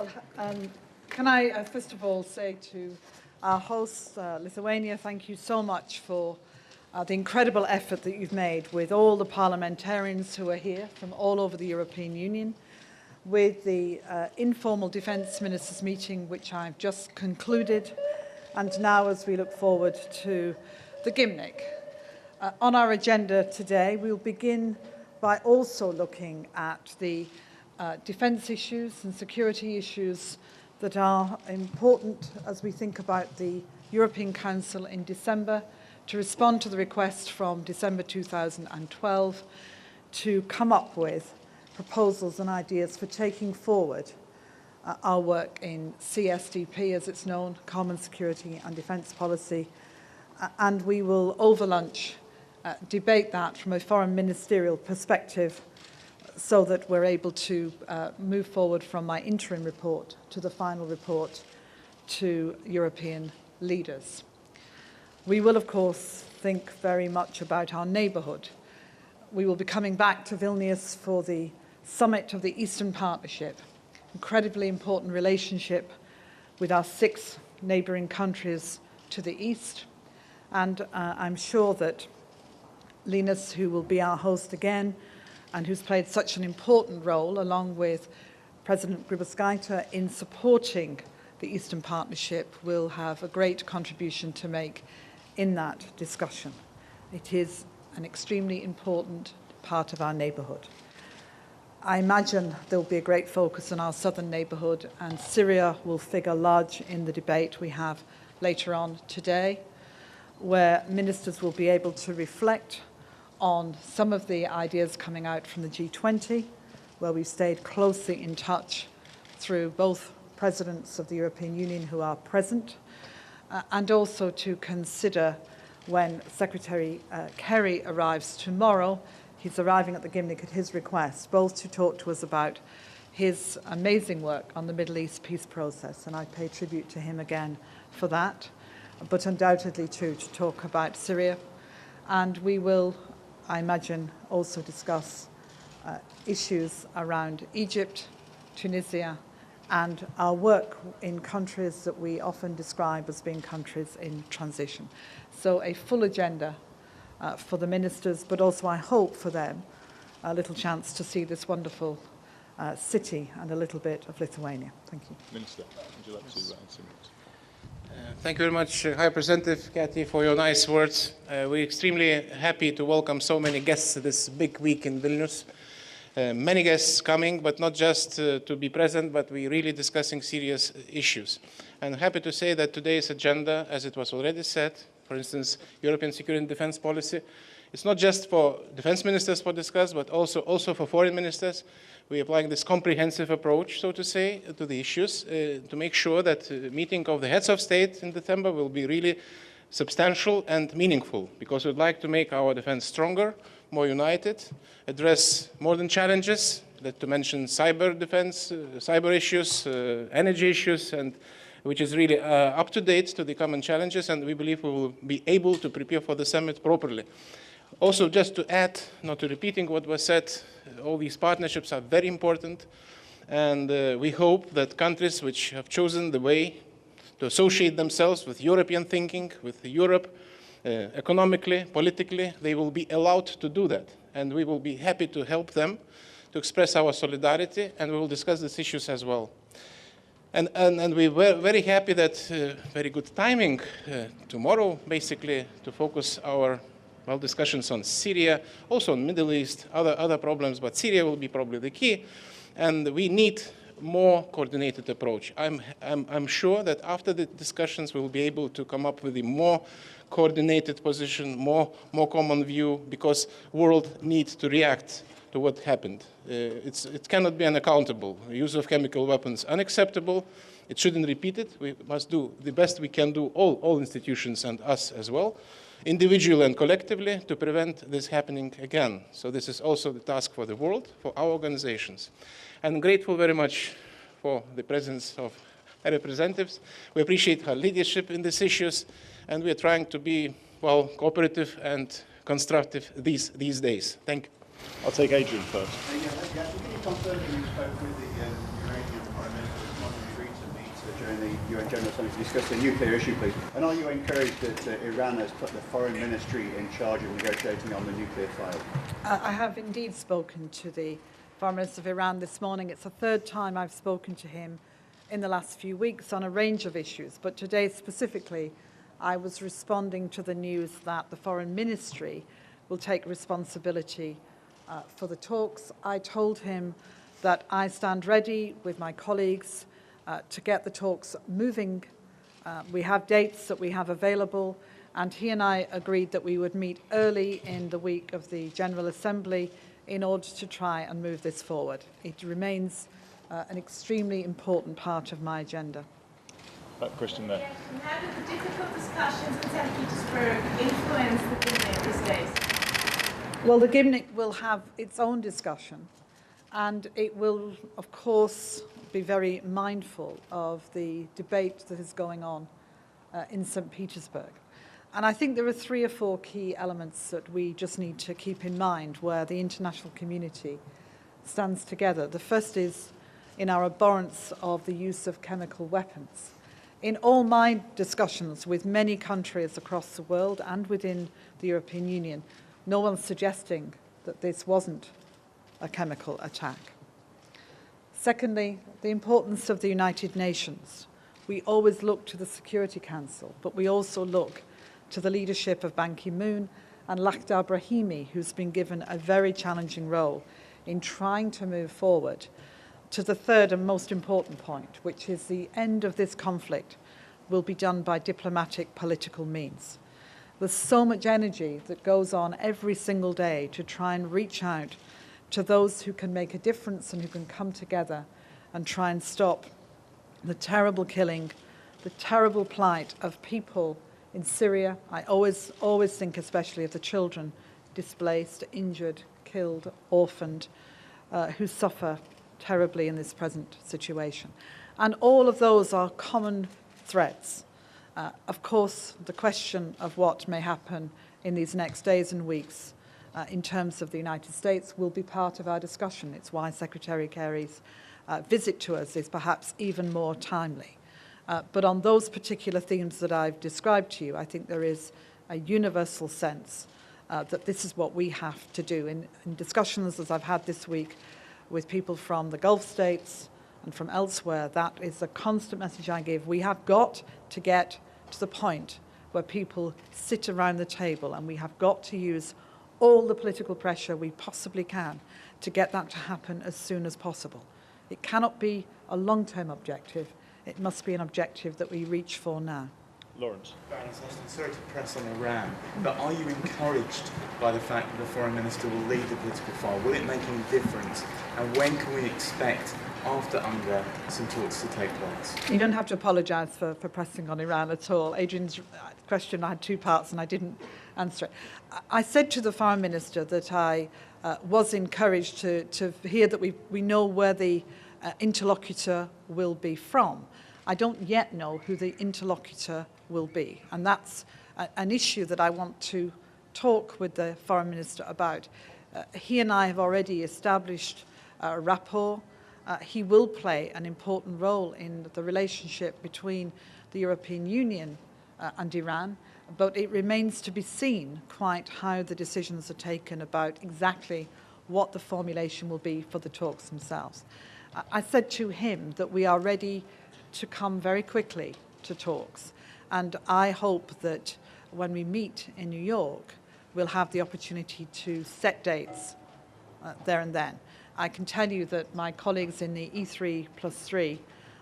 Well, can I first of all say to our hosts, Lithuania, thank you so much for the incredible effort that you've made with all the parliamentarians who are here from all over the European Union, with the informal defence ministers meeting which I've just concluded, and now as we look forward to the Gymnich. On our agenda today, we'll begin by also looking at the defence issues and security issues that are important as we think about the European Council in December to respond to the request from December 2012 to come up with proposals and ideas for taking forward our work in CSDP, as it's known, Common Security and Defence Policy, and we will over lunch debate that from a foreign ministerial perspective so that we're able to move forward from my interim report to the final report to European leaders. We will, of course, think very much about our neighbourhood. We will be coming back to Vilnius for the summit of the Eastern Partnership, incredibly important relationship with our 6 neighbouring countries to the east. And I'm sure that Linus, who will be our host again, and who's played such an important role, along with President Grybauskaitė, in supporting the Eastern Partnership, will have a great contribution to make in that discussion. It is an extremely important part of our neighbourhood. I imagine there will be a great focus on our southern neighbourhood, and Syria will figure large in the debate we have later on today, where ministers will be able to reflect on some of the ideas coming out from the G20, where we've stayed closely in touch through both presidents of the European Union who are present, and also to consider when Secretary Kerry arrives tomorrow. He's arriving at the Gymnich at his request, both to talk to us about his amazing work on the Middle East peace process, and I pay tribute to him again for that, but undoubtedly too to talk about Syria. And we will, I imagine, also discuss issues around Egypt, Tunisia, and our work in countries that we often describe as being countries in transition. So a full agenda for the ministers, but also I hope for them a little chance to see this wonderful city and a little bit of Lithuania. Thank you. Minister, would you like to answer it? Thank you very much, High Representative Kathy, for your nice words. We're extremely happy to welcome so many guests this big week in Vilnius. Many guests coming, but not just to be present, but we're really discussing serious issues. And I'm happy to say that today's agenda, as it was already said, for instance, European security and defense policy, it's not just for defense ministers to discuss, but also for foreign ministers. We're applying this comprehensive approach, so to say, to the issues, to make sure that the meeting of the heads of state in December will be really substantial and meaningful, because we'd like to make our defense stronger, more united, address modern challenges, to mention cyber defense, cyber issues, energy issues, and which is really up to date to the common challenges, and we believe we will be able to prepare for the summit properly. Also, just to add, not to repeating what was said, all these partnerships are very important, and we hope that countries which have chosen the way to associate themselves with European thinking, with Europe, economically, politically, they will be allowed to do that. And we will be happy to help them to express our solidarity, and we will discuss these issues as well. And we were very happy that very good timing tomorrow, basically, to focus our discussions on Syria, also on Middle East, other problems, but Syria will be probably the key. And we need more coordinated approach. I'm sure that after the discussions, we will be able to come up with a more coordinated position, more common view, because world needs to react to what happened. It cannot be unaccountable. The use of chemical weapons unacceptable. It shouldn't repeat it. We must do the best we can do, all institutions and us as well, individually and collectively, to prevent this happening again. So this is also the task for the world, for our organizations. I'm grateful very much for the presence of representatives. We appreciate her leadership in these issues, and we are trying to be, cooperative and constructive these days. Thank you. I'll take Adrian first. Can you confirm that you spoke with the Iranian Prime Minister during the UN General Assembly to discuss the nuclear issue, please. And are you encouraged that Iran has put the Foreign Ministry in charge of negotiating on the nuclear file? I have indeed spoken to the Foreign Minister of Iran this morning. It's the third time I've spoken to him in the last few weeks on a range of issues. But today specifically, I was responding to the news that the Foreign Ministry will take responsibility for the talks. I told him that I stand ready with my colleagues to get the talks moving. We have dates that we have available, and he and I agreed that we would meet early in the week of the General Assembly in order to try and move this forward. It remains an extremely important part of my agenda. Question there. Yes, and how do the difficult discussions in St. Petersburg influence the Gymnich these days? Well, the Gymnich will have its own discussion, and it will, of course, be very mindful of the debate that is going on in St. Petersburg. And I think there are 3 or 4 key elements that we just need to keep in mind where the international community stands together. The first is in our abhorrence of the use of chemical weapons. In all my discussions with many countries across the world and within the European Union, no one's suggesting that this wasn't a chemical attack. Secondly, the importance of the United Nations. We always look to the Security Council, but we also look to the leadership of Ban Ki-moon and Lakhdar Brahimi, who's been given a very challenging role in trying to move forward to the third and most important point, which is the end of this conflict will be done by diplomatic political means. There's so much energy that goes on every single day to try and reach out to those who can make a difference and who can come together and try and stop the terrible killing, the terrible plight of people in Syria. I always think especially of the children displaced, injured, killed, orphaned, who suffer terribly in this present situation. And all of those are common threats. Of course, the question of what may happen in these next days and weeks in terms of the United States will be part of our discussion. It's why Secretary Kerry's visit to us is perhaps even more timely. But on those particular themes that I've described to you, I think there is a universal sense that this is what we have to do. In discussions as I've had this week with people from the Gulf states and from elsewhere, that is a constant message I give. We have got to get to the point where people sit around the table, and we have got to use all the political pressure we possibly can to get that to happen as soon as possible. It cannot be a long-term objective. It must be an objective that we reach for now. Lawrence. Baroness Austin, sorry to press on Iran, but are you encouraged by the fact that the Foreign Minister will lead the political file? Will it make any difference? And when can we expect, after UNGA, some talks to take place? You don't have to apologise for pressing on Iran at all. Adrian's question, I had 2 parts and I didn't answer it. I said to the Foreign Minister that I was encouraged to hear that we know where the interlocutor will be from. I don't yet know who the interlocutor will be, and that's an issue that I want to talk with the Foreign Minister about. He and I have already established a rapport. He will play an important role in the relationship between the European Union and Iran, but it remains to be seen quite how the decisions are taken about exactly what the formulation will be for the talks themselves. I said to him that we are ready to come very quickly to talks, and I hope that when we meet in New York, we'll have the opportunity to set dates there and then. I can tell you that my colleagues in the E3+3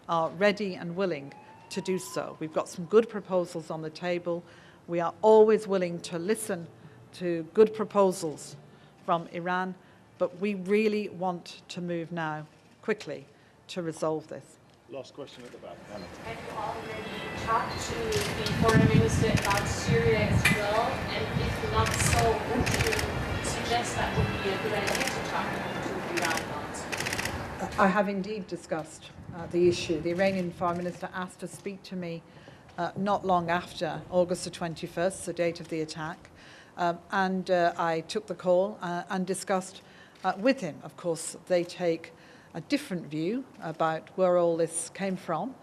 are ready and willing to do so. We've got some good proposals on the table. We are always willing to listen to good proposals from Iran, but we really want to move now quickly to resolve this. Last question at the back. Anna. Have you already talked to the Foreign Minister about Syria as well? And if not so, would you suggest that would be a good idea to talk to Iran about? I have indeed discussed the issue. The Iranian Foreign Minister asked to speak to me not long after August the 21st, the date of the attack, and I took the call and discussed with him. Of course, they take a different view about where all this came from,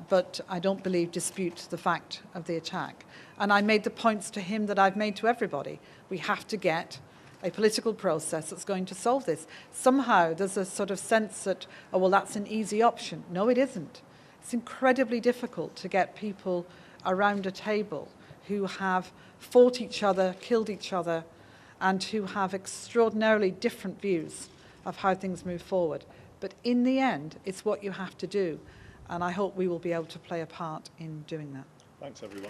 but I don't believe dispute the fact of the attack. And I made the points to him that I've made to everybody. We have to get a political process that's going to solve this. Somehow there's a sort of sense that, oh, well, that's an easy option. No, it isn't. It's incredibly difficult to get people around a table who have fought each other, killed each other, and who have extraordinarily different views of how things move forward. But in the end, it's what you have to do. And I hope we will be able to play a part in doing that. Thanks, everyone.